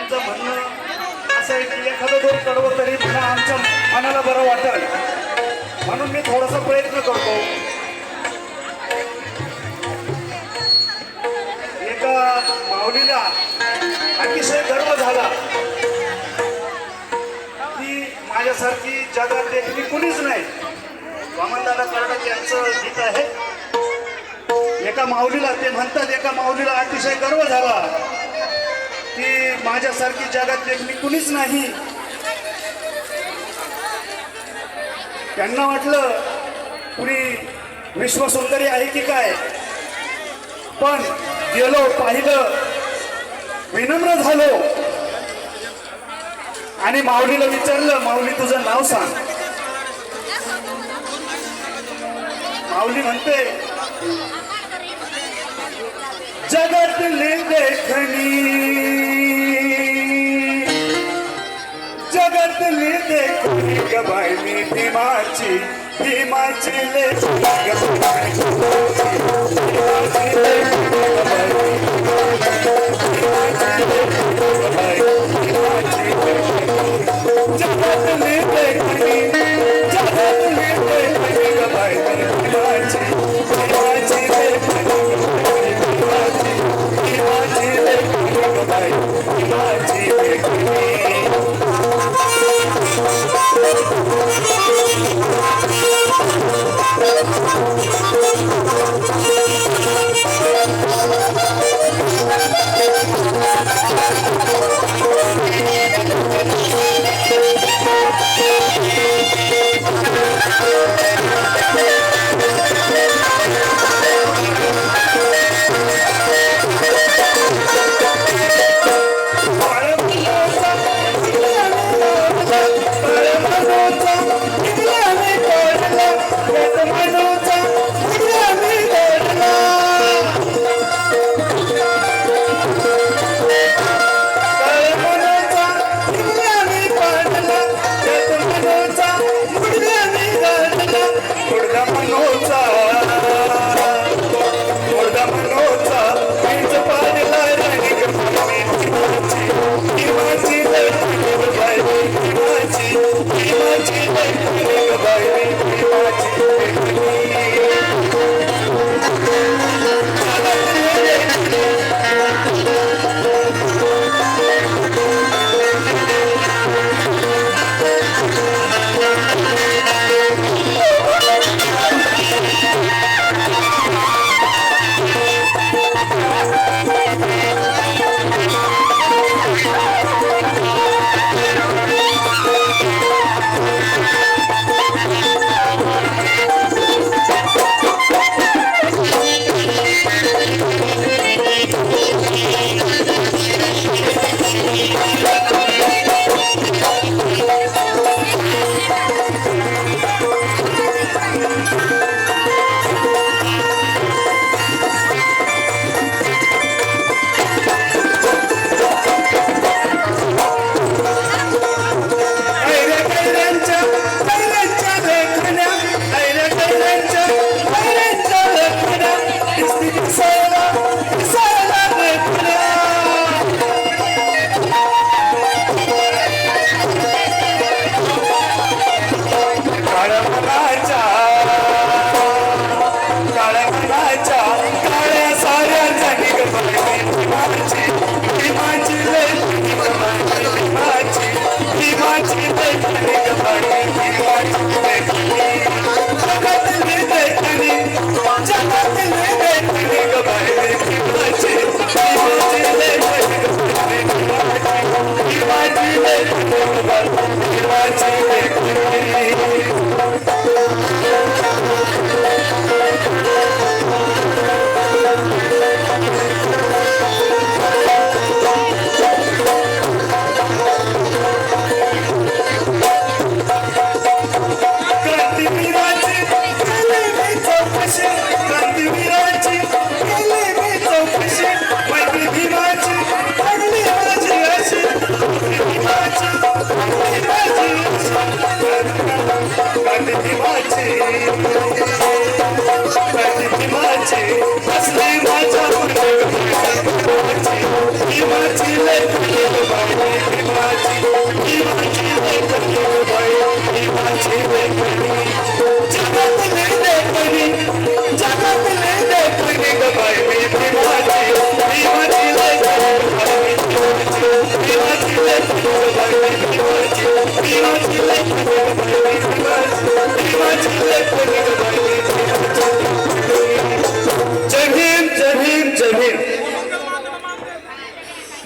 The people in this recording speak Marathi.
आमचं म्हणणं असं आहे की एखादं दोन कडवं तरी म्हणा आमच्या मनाला बरं वाटेल, म्हणून मी थोडासा प्रयत्न करतो. एका माऊलीला अतिशय गर्व झाला की माझ्यासारखी जगात देखील कुणीच नाही. वामनदादा कर्डक यांचं गीत आहे. एका माऊलीला ते म्हणतात, एका माऊलीला अतिशय गर्व झाला की माझ्यासारखी जगात देखील कुणीच नाही. त्यांना वाटलं कुणी विश्वसुंदरी आहे की काय, पण गेलो पाहिलं, विनम्र झालो आणि माऊलीला विचारलं, माऊली तुझं नाव सांग. माऊली म्हणते, जगतली देखणी, जगतली देखणी गबाई मी भीमाची, भीमाची लेखनी जगतली देखणी, जगतली देखणी गबाई मी भीमाची, भीमाची लेखनी भीमाची लेकरी ग बाई भीमाची लेकरी ग बाई भीमाची लेकरी जगातली लेकरी ग बाई मी भीमाची लेकरी ग बाई भीमाची लेकरी ग बाई भीमाची लेकरी ग बाई भीमाची लेकरी ग बाई